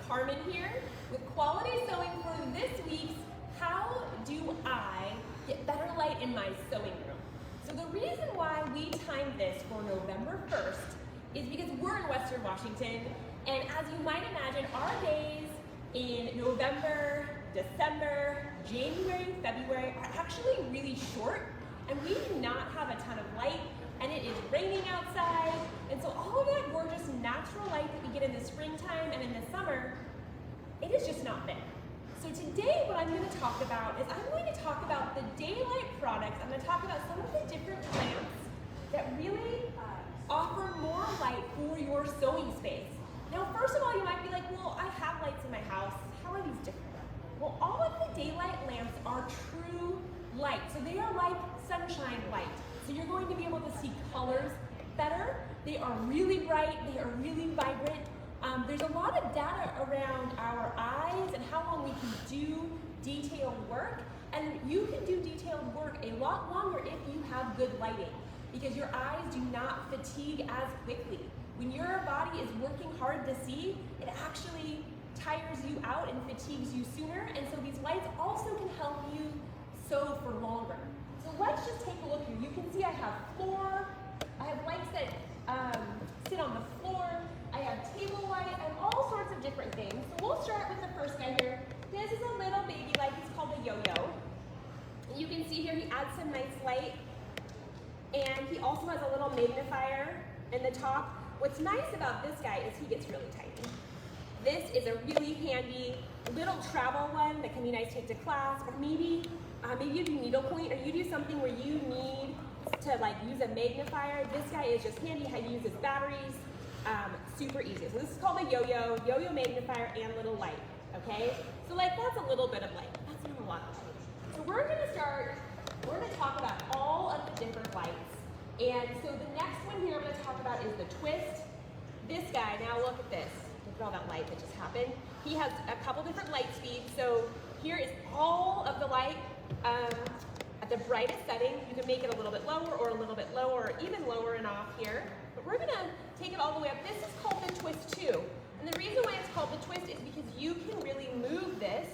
Carmen here with Quality Sewing for this week's How Do I Get Better Light in My Sewing Room. So the reason why we timed this for November 1st is because we're in Western Washington, and as you might imagine, our days in November, December, January, February are actually really short, and we do not have a ton of light, and it is raining outside, and so all of that gorgeous natural light that we get in the springtime and in the summer, it is just not there. So today what I'm going to talk about is I'm going to talk about the daylight products. I'm going to talk about some of the different lamps that really offer more light for your sewing space. Now, first of all, you might be like, well, I have lights in my house. How are these different? Well, all of the daylight lamps are true light. So they are like sunshine light. So you're going to be able to see colors better. They are really bright. They are really vibrant. There's a lot of data around our eyes and how long we can do detailed work. And you can do detailed work a lot longer if you have good lighting, because your eyes do not fatigue as quickly. When your body is working hard to see, it actually tires you out and fatigues you sooner. And so these lights also can help you sew for longer. So let's just take a look here. You can see I have lights that sit on the floor. I have table light and all sorts of different things. So we'll start with the first guy here. This is a little baby light. It's called a yo-yo. You can see here he adds some nice light. And he also has a little magnifier in the top. What's nice about this guy is he gets really tiny. This is a really handy little travel one that can be nice to take to class, or maybe you do needlepoint, or you do something where you need to use a magnifier. This guy is just handy. He uses batteries. Super easy. So this is called a yo-yo magnifier and little light. Okay, so that's a little bit of light. That's not a lot of light. So we're going to talk about all of the different lights. And so the next one here I'm going to talk about is the twist. This guy, now look at this. Look at all that light that just happened. He has a couple different light speeds. So here is all of the light at the brightest setting. You can make it a little bit lower or a little bit lower, or even lower and off here. But we're going to take it all the way up. This is called the twist 2. And the reason why it's called the twist is because you can really move this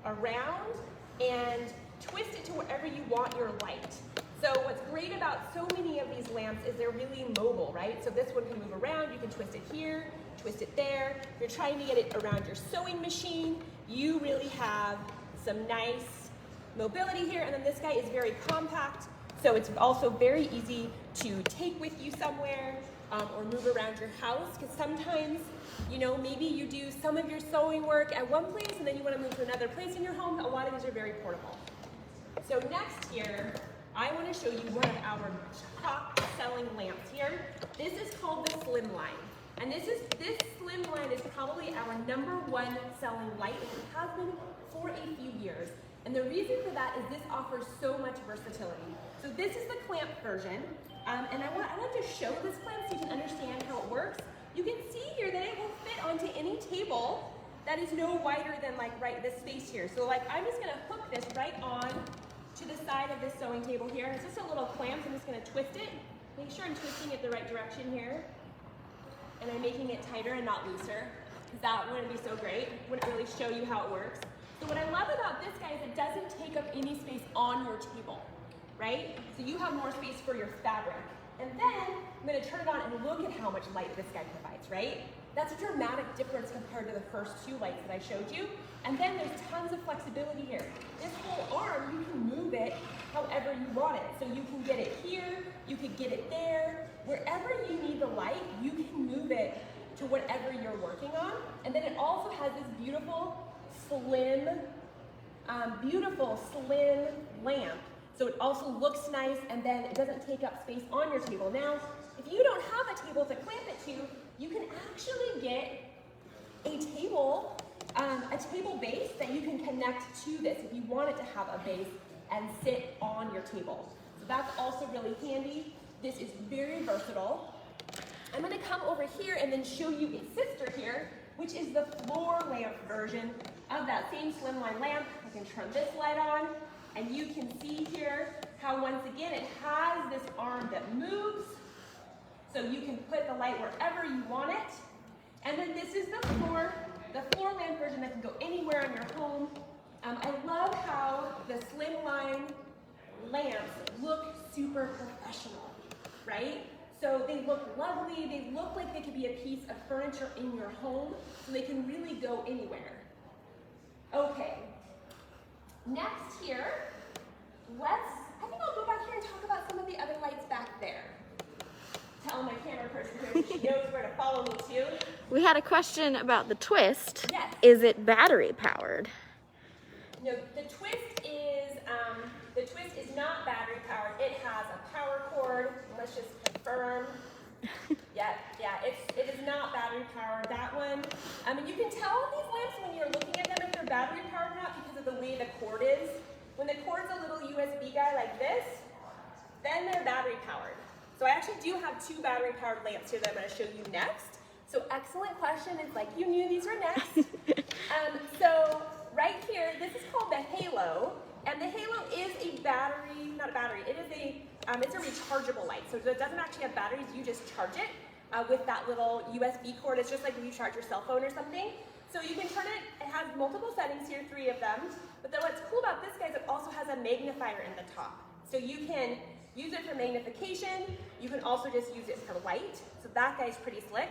around and twist it to wherever you want your light. So what's great about so many of these lamps is they're really mobile, right? So this one can move around. You can twist it here, twist it there. If you're trying to get it around your sewing machine, you really have some nice mobility here. And then this guy is very compact, so it's also very easy to take with you somewhere or move around your house, because sometimes, maybe you do some of your sewing work at one place and then you want to move to another place in your home. A lot of these are very portable. So next here, I want to show you one of our top selling lamps here. This is called the Slim Line. And this Slim Line is probably our #1 selling light, and it has been for a few years. And the reason for that is this offers so much versatility. So this is the clamp version. And I like to show this clamp so you can understand how it works. You can see here that it will fit onto any table that is no wider than right this space here. So I'm just gonna hook this right on to the side of this sewing table here. It's just a little clamp, so I'm just gonna twist it. Make sure I'm twisting it the right direction here. And I'm making it tighter and not looser, because that wouldn't be so great. Wouldn't really show you how it works. So what I love about this guy is it doesn't take up any space on your table, right? So you have more space for your fabric. And then I'm gonna turn it on and look at how much light this guy provides, right? That's a dramatic difference compared to the first 2 lights that I showed you. And then there's tons of flexibility here. This whole arm, you can move it however you want it. So you can get it here, you could get it there. Wherever you need the light, you can move it to whatever you're working on. And then it also has this beautiful slim lamp. So it also looks nice, and then it doesn't take up space on your table. Now, if you don't have a table to clamp it to, you can actually get a table base that you can connect to this if you want it to have a base and sit on your table. So that's also really handy. This is very versatile. I'm gonna come over here and then show you its sister here, which is the floor lamp version of that same slimline lamp. I can turn this light on, and you can see here how, once again, it has this arm that moves, so you can put the light wherever you want it. And then this is the floor the floor lamp version that can go anywhere in your home. I love how the slimline lamps look super professional, right? So they look lovely, they look like they could be a piece of furniture in your home, so they can really go anywhere. Okay, next here, I think I'll go back here and talk about some of the other lights back there. Tell my camera person here so she knows where to follow me to. We had a question about the twist. Yes. Is it battery powered? No, the twist is not battery powered. It has a power cord. Let's just confirm. Yeah, it is not battery powered. That one. And you can tell these lamps when you're looking at them if they're battery powered or not because of the way the cord is. When the cord's a little USB guy like this, then they're battery powered. So I actually do have 2 battery powered lamps here that I'm going to show you next. So excellent question. It's like you knew these were next. So right here, this is called the Halo, and the Halo is a battery, not a battery. It is it's a rechargeable light. So it doesn't actually have batteries. You just charge it with that little USB cord. It's just like when you charge your cell phone or something. So you can turn it. It has multiple settings here, 3 of them. But then what's cool about this guy is it also has a magnifier in the top. So you can use it for magnification. You can also just use it for light. So that guy's pretty slick.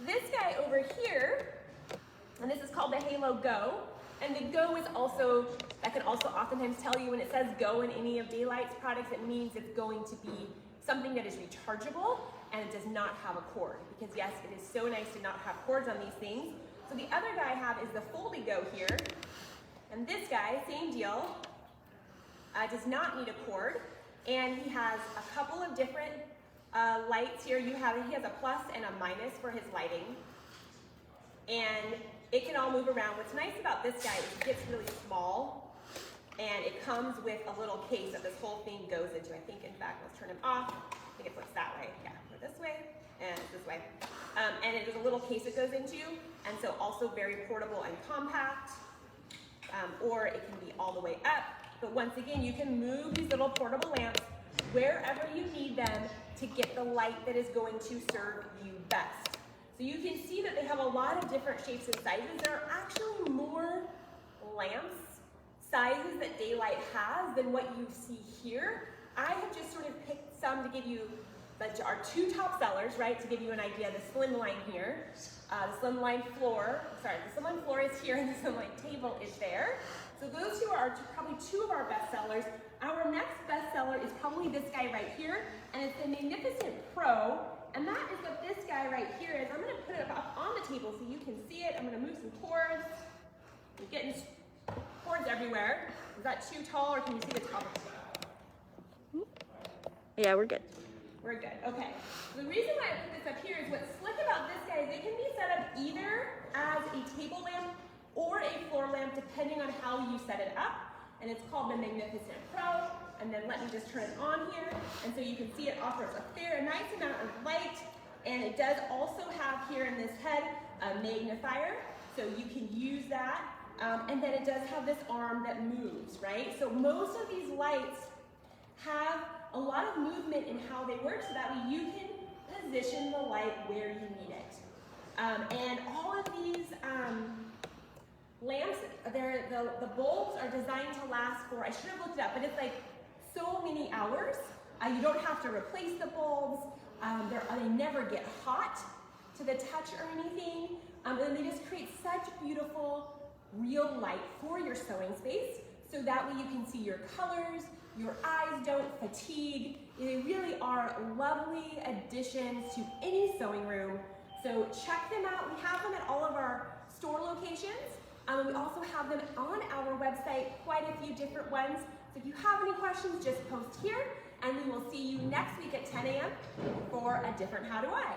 This guy over here, and this is called the Halo Go. And the Go is also, that can also oftentimes tell you when it says Go in any of Daylight's products, it means it's going to be something that is rechargeable and it does not have a cord. Because yes, it is so nice to not have cords on these things. So the other guy I have is the Foldy Go here. And this guy, same deal, does not need a cord. And he has a couple of different lights here. He has a plus and a minus for his lighting. And it can all move around. What's nice about this guy is it gets really small and it comes with a little case that this whole thing goes into. I think, in fact, let's turn him off. I think it looks that way. Yeah, or this way and this way. And it is a little case it goes into, and so also very portable and compact, or it can be all the way up. But once again, you can move these little portable lamps wherever you need them to get the light that is going to serve you best. So you can see that they have a lot of different shapes and sizes. There are actually more lamps, sizes that Daylight has than what you see here. I have just sort of picked some to give you, our 2 top sellers, right, to give you an idea. The Slimline here, the Slimline floor, the Slimline floor is here and the Slimline table is there. So those 2 are probably 2 of our best sellers. Our next best seller is probably this guy right here, and it's the Magnificent Pro. And that is what this guy right here is. I'm going to put it up on the table so you can see it. I'm going to move some cords. I'm getting cords everywhere. Is that too tall, or can you see the top of it? Yeah, we're good. We're good. Okay. The reason why I put this up here is what's slick about this guy is it can be set up either as a table lamp or a floor lamp, depending on how you set it up. And it's called the Magnificent Pro. And then let me just turn it on here. And so you can see it offers a nice amount of light. And it does also have here in this head a magnifier. So you can use that. And then it does have this arm that moves, right? So most of these lights have a lot of movement in how they work so that way you can position the light where you need it. And all of these lamps, the bulbs are designed to last for, I should have looked it up, but it's like so many hours. You don't have to replace the bulbs. They never get hot to the touch or anything. And they just create such beautiful, real light for your sewing space. So that way you can see your colors, your eyes don't fatigue. They really are lovely additions to any sewing room. So check them out. We have them at all of our store locations. We also have them on our website, quite a few different ones. So if you have any questions, just post here, and we will see you next week at 10 a.m. for a different How Do I?